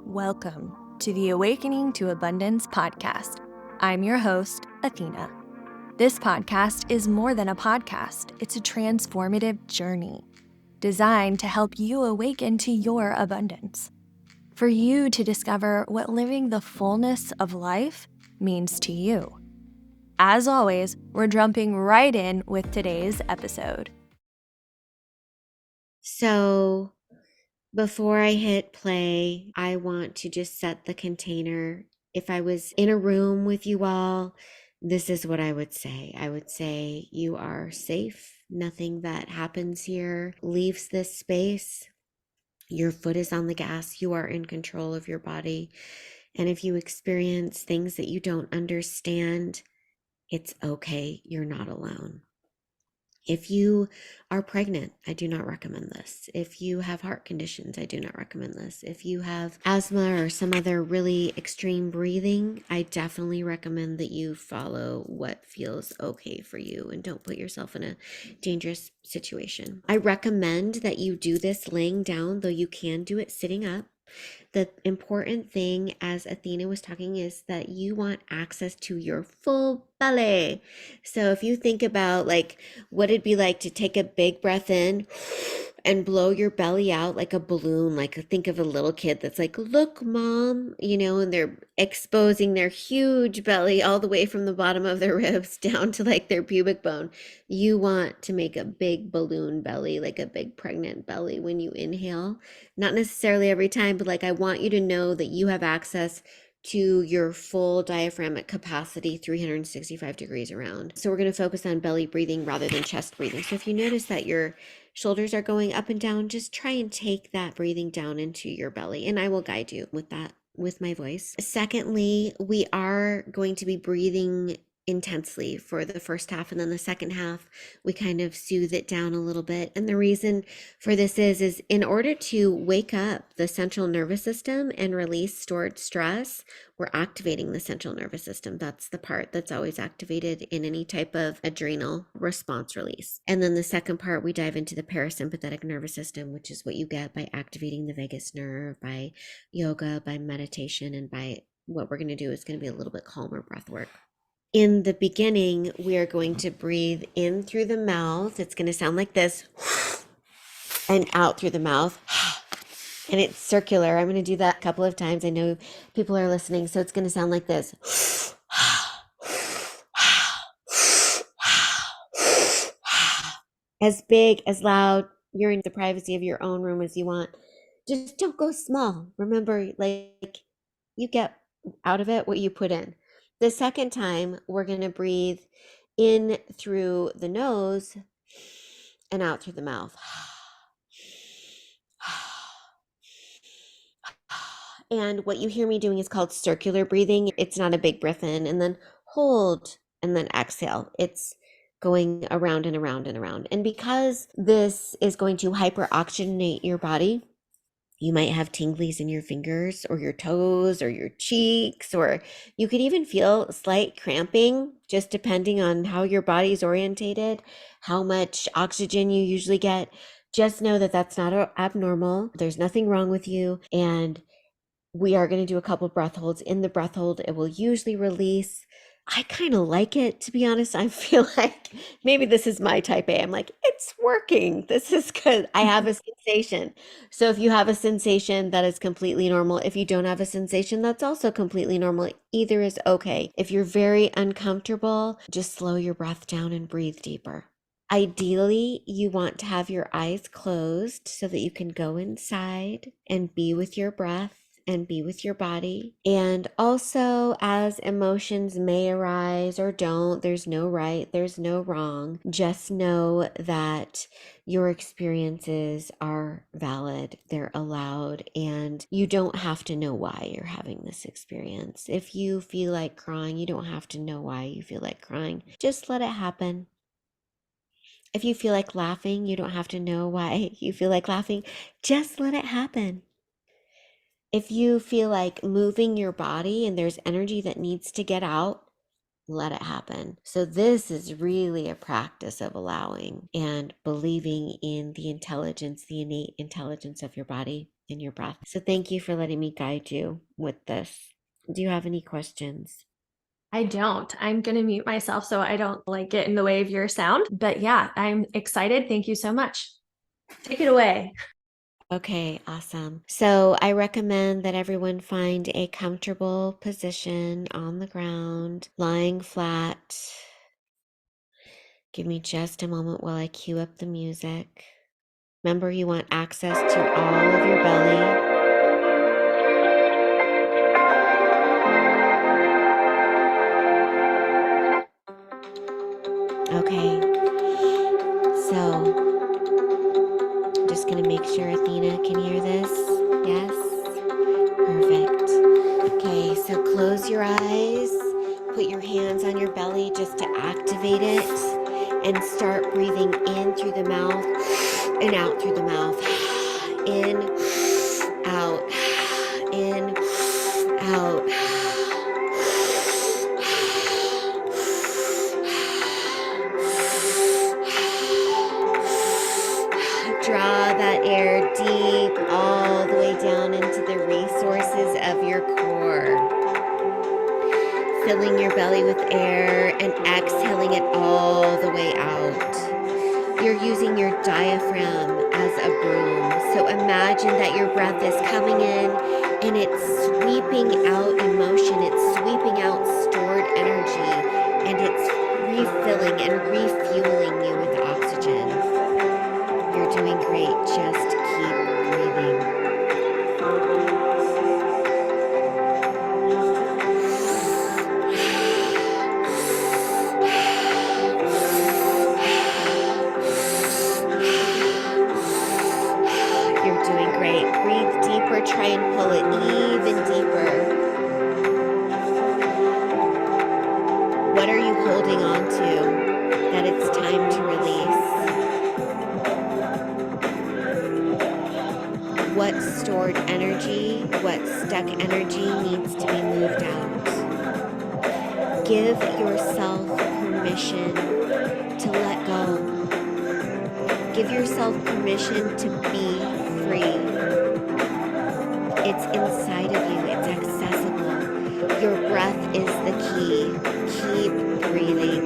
Welcome to the Awakening to Abundance podcast. I'm your host, Athena. This podcast is more than a podcast, it's a transformative journey designed to help you awaken to your abundance. For you to discover what living the fullness of life means to you. As always, we're jumping right in with today's episode. So before I hit play, I want to just set the container. If I was in a room with you all, this is what I would say. I would say you are safe. Nothing that happens here leaves this space. Your foot is on the gas. You are in control of your body. And if you experience things that you don't understand, it's okay. You're not alone. If you are pregnant, I do not recommend this. If you have heart conditions, I do not recommend this. If you have asthma or some other really extreme breathing, I definitely recommend that you follow what feels okay for you and don't put yourself in a dangerous situation. I recommend that you do this laying down, though you can do it sitting up. The important thing, as Athena was talking, is that you want access to your full belly. So if you think about like what it'd be like to take a big breath in and blow your belly out like a balloon, like think of a little kid that's like, look, mom, and they're exposing their huge belly all the way from the bottom of their ribs down to like their pubic bone. You want to make a big balloon belly, like a big pregnant belly when you inhale. Not necessarily every time, but like I want you to know that you have access to your full diaphragmatic capacity 365 degrees around. So we're going to focus on belly breathing rather than chest breathing. So if you notice that your shoulders are going up and down, just try and take that breathing down into your belly, and I will guide you with that with my voice. Secondly, we are going to be breathing intensely for the first half, and then the second half we kind of soothe it down a little bit. And the reason for this is in order to wake up the central nervous system and release stored stress, we're activating the central nervous system. That's the part that's always activated in any type of adrenal response release. And then the second part, we dive into the parasympathetic nervous system, which is what you get by activating the vagus nerve, by yoga, by meditation, and by what we're going to do is going to be a little bit calmer breath work. In the beginning, we are going to breathe in through the mouth. It's going to sound like this, and out through the mouth. And it's circular. I'm going to do that a couple of times. I know people are listening, so it's going to sound like this. As big, as loud, you're in the privacy of your own room as you want. Just don't go small. Remember, like, you get out of it what you put in. The second time, we're going to breathe in through the nose and out through the mouth. And what you hear me doing is called circular breathing. It's not a big breath in and then hold and then exhale. It's going around and around and around. And because this is going to hyperoxygenate your body, you might have tinglies in your fingers or your toes or your cheeks, or you could even feel slight cramping, just depending on how your body's orientated, how much oxygen you usually get. Just know that that's not abnormal. There's nothing wrong with you. And we are going to do a couple breath holds. In the breath hold, it will usually release. I kind of like it, to be honest. I feel like maybe this is my type A. I'm like, it's working. This is good. I have a sensation. So if you have a sensation, that is completely normal. If you don't have a sensation, that's also completely normal. Either is okay. If you're very uncomfortable, just slow your breath down and breathe deeper. Ideally, you want to have your eyes closed so that you can go inside and be with your breath and be with your body. And also, as emotions may arise or don't, there's no right, there's no wrong. Just know that your experiences are valid, they're allowed, and you don't have to know why you're having this experience. If you feel like crying, you don't have to know why you feel like crying. Just let it happen. If you feel like laughing, you don't have to know why you feel like laughing. Just let it happen. If you feel like moving your body and there's energy that needs to get out, let it happen. So this is really a practice of allowing and believing in the intelligence, the innate intelligence of your body in your breath. So thank you for letting me guide you with this. Do you have any questions? I don't. I'm going to mute myself so I don't get in the way of your sound. But yeah, I'm excited. Thank you so much. Take it away. Okay, awesome. So I recommend that everyone find a comfortable position on the ground, lying flat. Give me just a moment while I cue up the music. Remember, you want access to all of your belly. Okay, so I'm just going to make sure Athena can hear this. Yes? Perfect. Okay, so close your eyes. Put your hands on your belly just to activate it. And start breathing in through the mouth and out through the mouth. In, out, in, out. Draw that air deep all the way down into the resources of your core. Filling your belly with air and exhaling it all the way out. You're using your diaphragm as a broom. So imagine that your breath is coming in and it's sweeping out emotion. It's sweeping out stored energy and it's refilling and refueling you with oxygen. You're doing great. Just keep breathing. You're doing great. Breathe deeper. Try and pull it even deeper. What are you holding on to that it's time to release? What stored energy, what stuck energy needs to be moved out? Give yourself permission to let go. Give yourself permission to be free. It's inside of you. It's accessible. Your breath is the key. Keep breathing.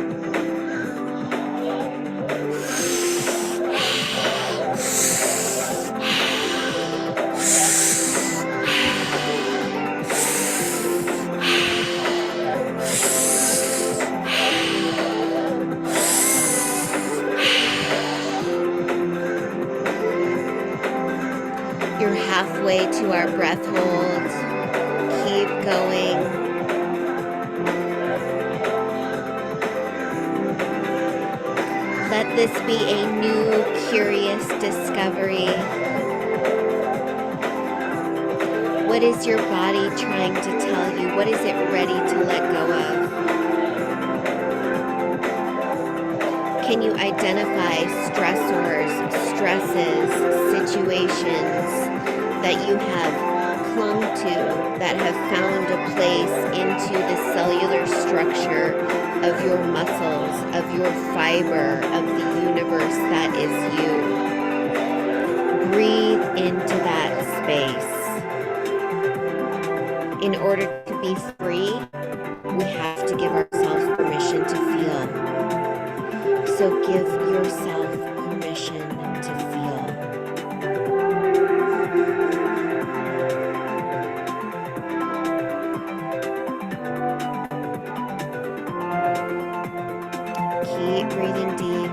You're halfway to our breath hold. Keep going. Let this be a new, curious discovery. What is your body trying to tell you? What is it ready to let go of? Can you identify stressors, stresses, situations that you have clung to, that have found a place into the cellular structure of your muscles, of your fiber, of the universe that is you? Breathe into that space. In order to be free, we have to give ourselves permission to feel. So give yourself permission to feel. Keep breathing deep.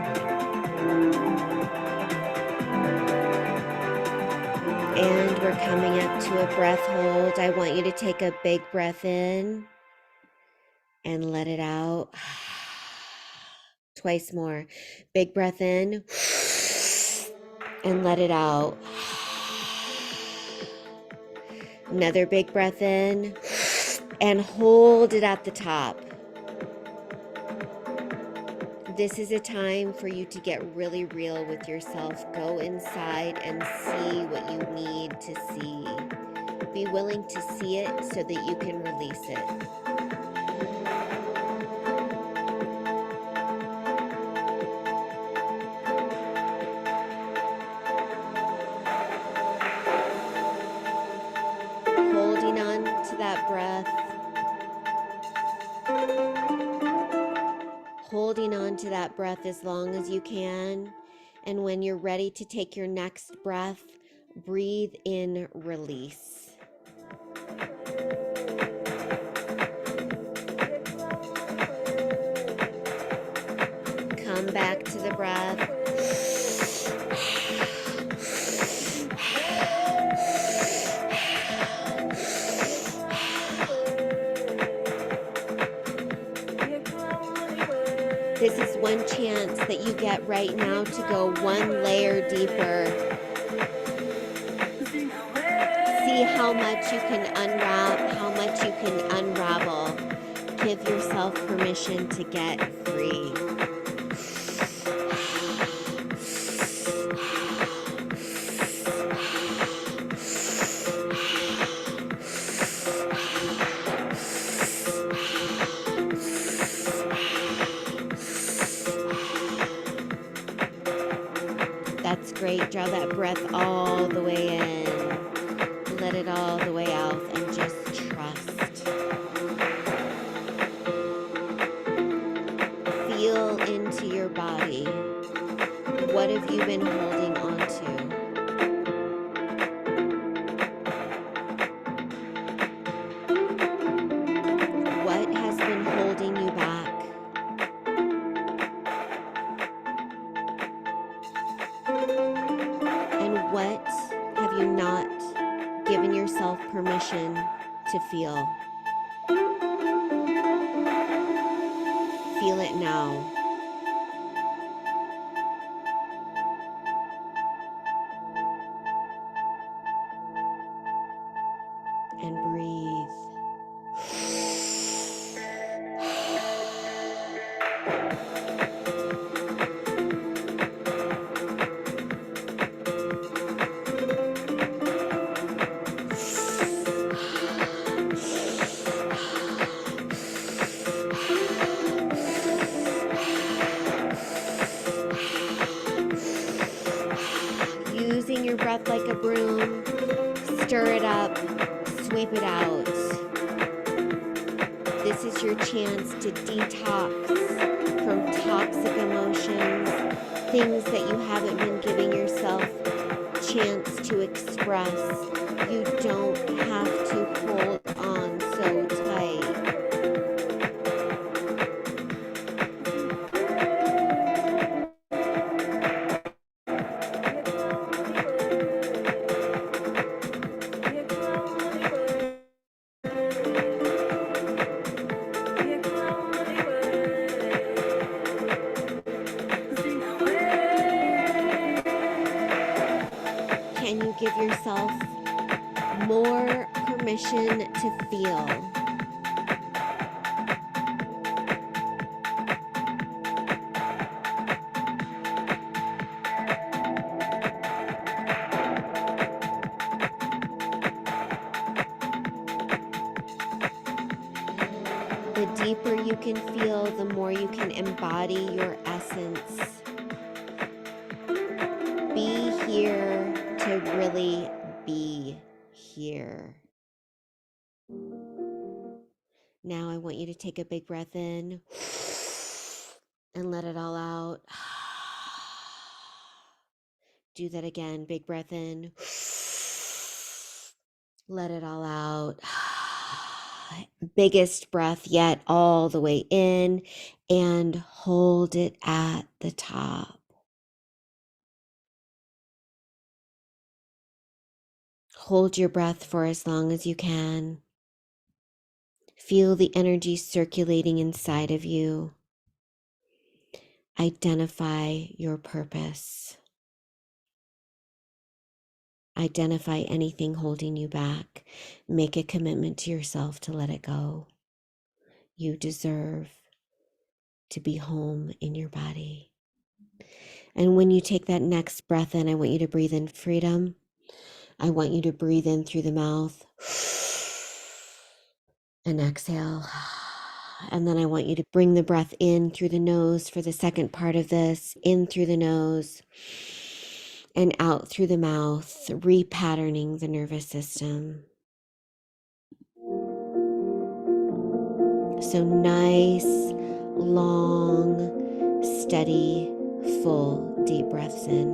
And we're coming up to a breath hold. I want you to take a big breath in and let it out. Twice more. Big breath in and let it out. Another big breath in and hold it at the top. This is a time for you to get really real with yourself. Go inside and see what you need to see. Be willing to see it so that you can release it. to that breath, holding on to that breath as long as you can. And when you're ready to take your next breath, breathe in, release. Come back to the breath. This is one chance that you get right now to go one layer deeper. See how much you can unwrap, how much you can unravel. Give yourself permission to get free. That's great. Draw that breath all the way in. Let it all the way out and just trust. Feel into your body. What have you been holding on to? What has been holding you back? And what have you not given yourself permission to feel? Feel it now. And breathe. Using your breath like a broom, stir it up, sweep it out. This is your chance to detox from toxic emotions, things that you haven't been giving yourself chance to express. You don't have to hold on so tight. Can you give yourself more permission to feel? The deeper you can feel, the more you can embody your essence. Be here to really be here. Now I want you to take a big breath in and let it all out. Do that again. Big breath in. Let it all out. Biggest breath yet, all the way in, and hold it at the top. Hold your breath for as long as you can. Feel the energy circulating inside of you. Identify your purpose. Identify anything holding you back. Make a commitment to yourself to let it go. You deserve to be home in your body. And when you take that next breath in, I want you to breathe in freedom. I want you to breathe in through the mouth and exhale. And then I want you to bring the breath in through the nose for the second part of this. In through the nose and out through the mouth, repatterning the nervous system. So nice, long, steady, full, deep breaths in.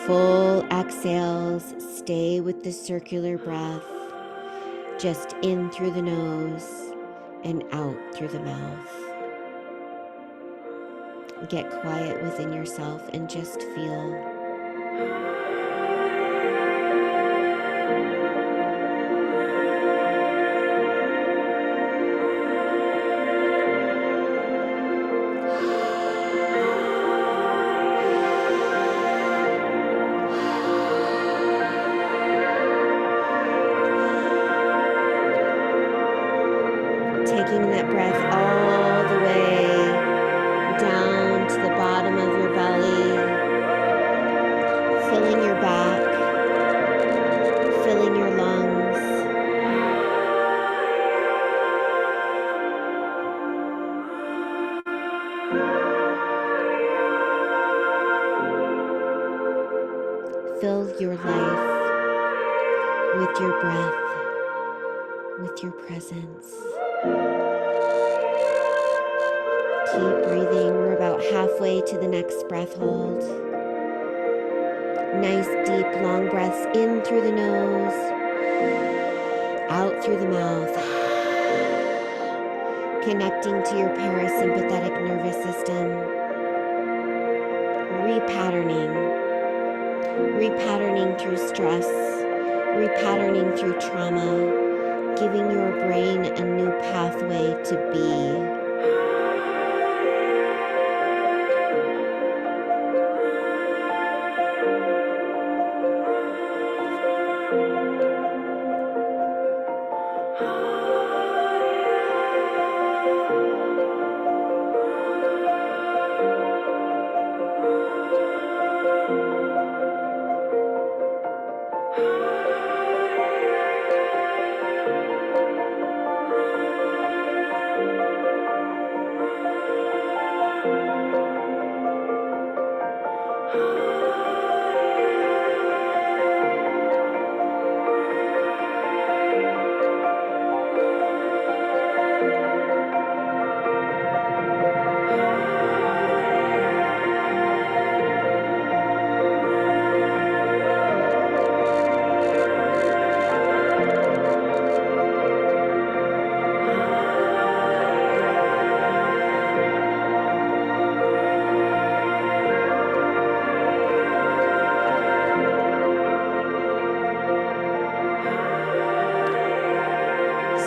Full exhales, stay with the circular breath, just in through the nose and out through the mouth. Get quiet within yourself and just feel. Taking that breath all the way down to the bottom of your belly, filling your back, filling your lungs. Fill your life with your breath, with your presence. Keep breathing. We're about halfway to the next breath hold. Nice, deep, long breaths in through the nose, out through the mouth. Connecting to your parasympathetic nervous system. Repatterning through stress, repatterning through trauma, giving your brain a new pathway to be.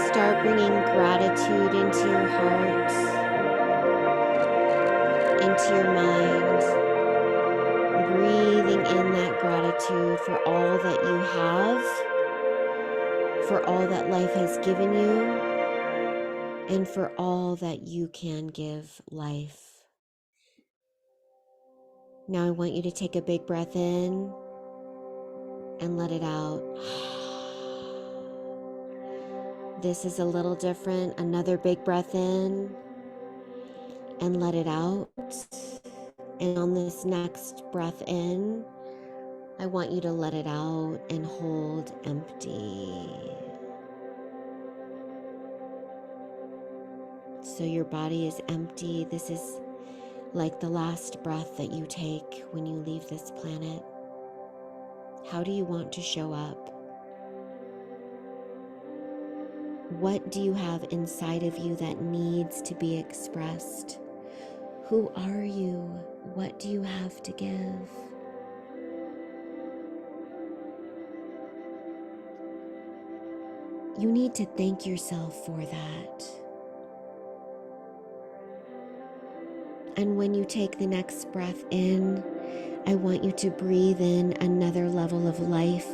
Start bringing gratitude into your heart, into your mind, breathing in that gratitude for all that you have, for all that life has given you, and for all that you can give life. Now I want you to take a big breath in and let it out. This is a little different. Another big breath in and let it out. And on this next breath in, I want you to let it out and hold empty. So your body is empty. This is like the last breath that you take when you leave this planet. How do you want to show up? What do you have inside of you that needs to be expressed? Who are you? What do you have to give? You need to thank yourself for that. And when you take the next breath in, I want you to breathe in another level of life,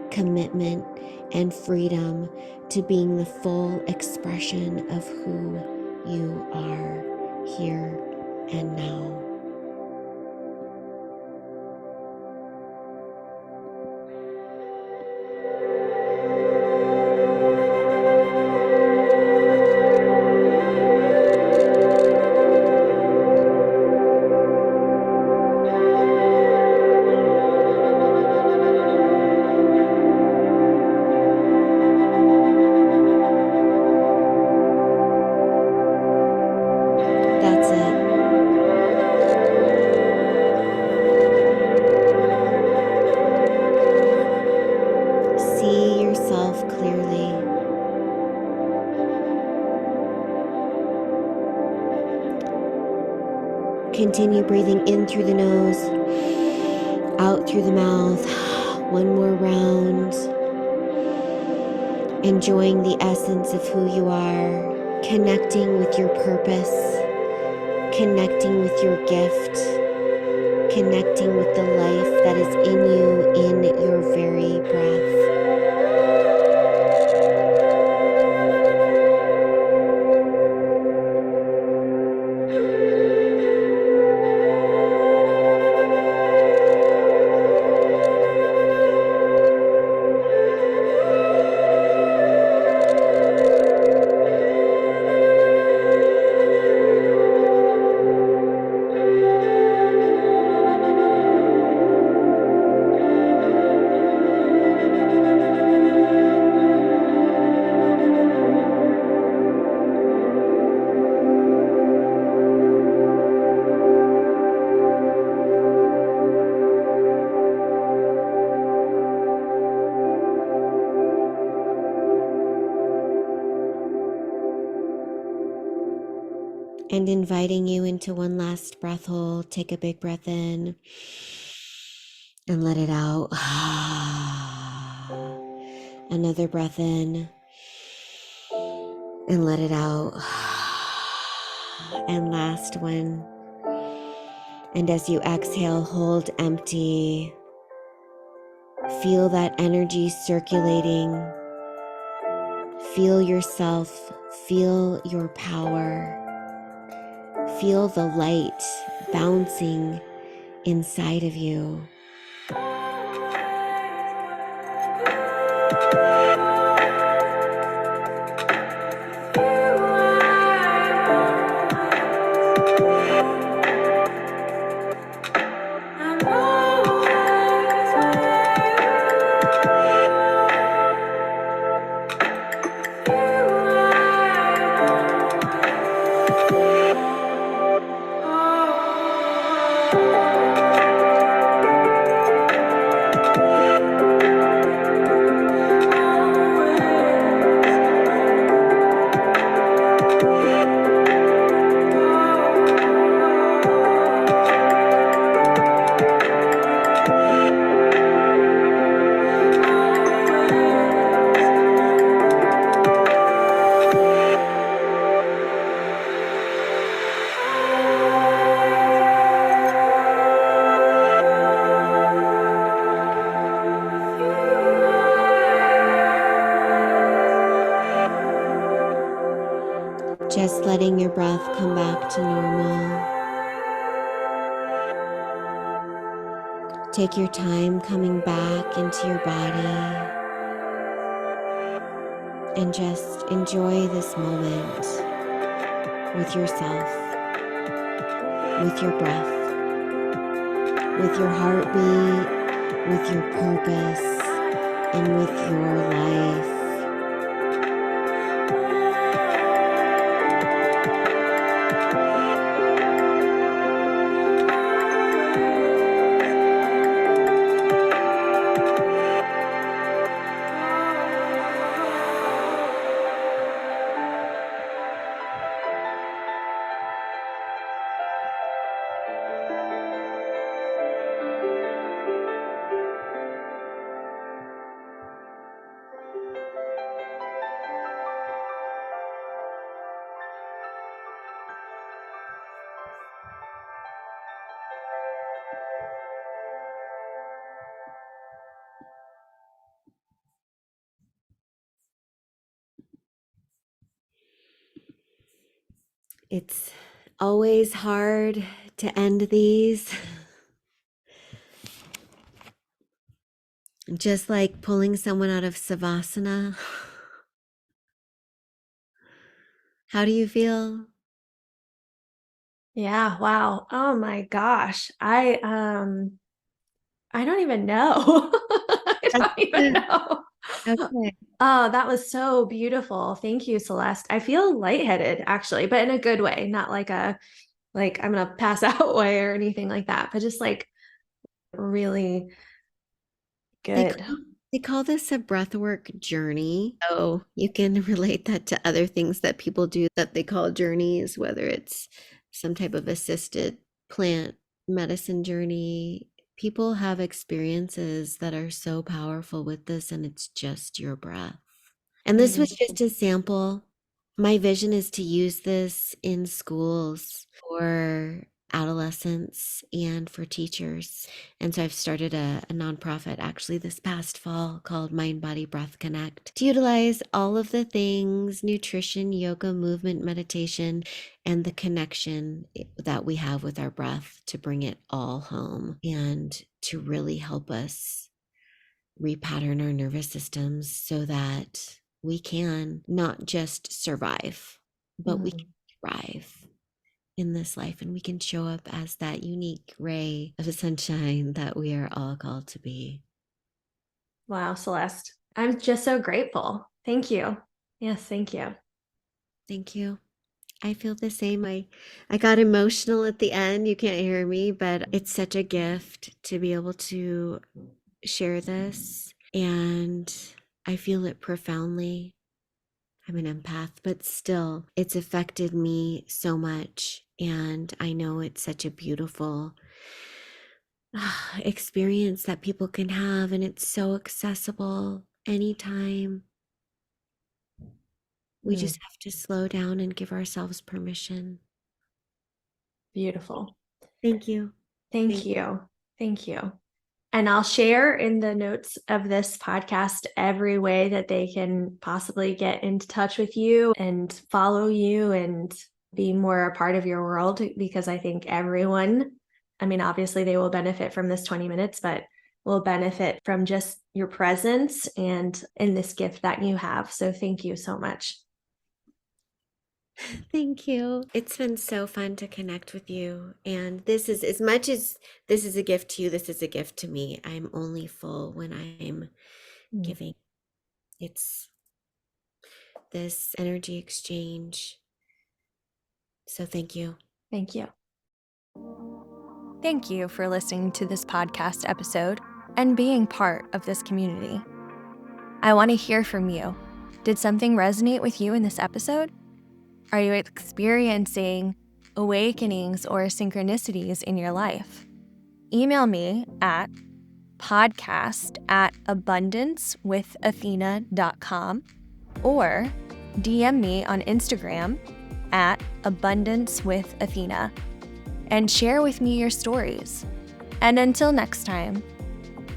commitment, and freedom to being the full expression of who you are here and now. Continue breathing in through the nose, out through the mouth. One more round. Enjoying the essence of who you are, connecting with your purpose, connecting with your gift, connecting with the life that is in you in your very breath. And inviting you into one last breath hold. Take a big breath in and let it out. Another breath in and let it out. And last one. And as you exhale, hold empty. Feel that energy circulating. Feel yourself. Feel your power. Feel the light bouncing inside of you. Just letting your breath come back to normal. Take your time coming back into your body and just enjoy this moment with yourself, with your breath, with your heartbeat, with your purpose, and with your life. It's always hard to end these. Just like pulling someone out of Savasana. How do you feel? Yeah, wow. Oh my gosh. I don't even know. I That's don't even good. know. Okay. Oh, that was so beautiful. Thank you, Celeste. I feel lightheaded actually, but in a good way, not like I'm gonna pass out way or anything like that, but just like really They good. call, they call this a breathwork journey. So you can relate that to other things that people do that they call journeys, whether it's some type of assisted plant medicine journey, people have experiences that are so powerful with this, and it's just your breath. And this was just a sample. My vision is to use this in schools for adolescents and for teachers. And so I've started a nonprofit actually this past fall called Mind Body Breath Connect to utilize all of the things, nutrition, yoga, movement, meditation, and the connection that we have with our breath to bring it all home and to really help us repattern our nervous systems so that we can not just survive, but we can thrive in this life, and we can show up as that unique ray of sunshine that we are all called to be. Wow, Celeste. I'm just so grateful. Thank you. Yes, thank you. Thank you. I feel the same. I got emotional at the end. You can't hear me, but it's such a gift to be able to share this, and I feel it profoundly. I'm an empath, but still, it's affected me so much. And I know it's such a beautiful experience that people can have, and it's so accessible anytime. We just have to slow down and give ourselves permission. Beautiful. Thank you. Thank you. Thank you. And I'll share in the notes of this podcast every way that they can possibly get into touch with you and follow you and be more a part of your world, because I think everyone, I mean, obviously they will benefit from this 20 minutes, but will benefit from just your presence and in this gift that you have. So thank you so much. Thank you. It's been so fun to connect with you. And this is, as much as this is a gift to you, this is a gift to me. I'm only full when I'm giving. It's this energy exchange. So thank you. Thank you. Thank you for listening to this podcast episode and being part of this community. I want to hear from you. Did something resonate with you in this episode? Are you experiencing awakenings or synchronicities in your life? Email me at podcast@abundancewithathena.com or DM me on Instagram at abundancewithathena and share with me your stories. And until next time,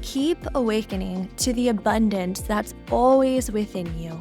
keep awakening to the abundance that's always within you.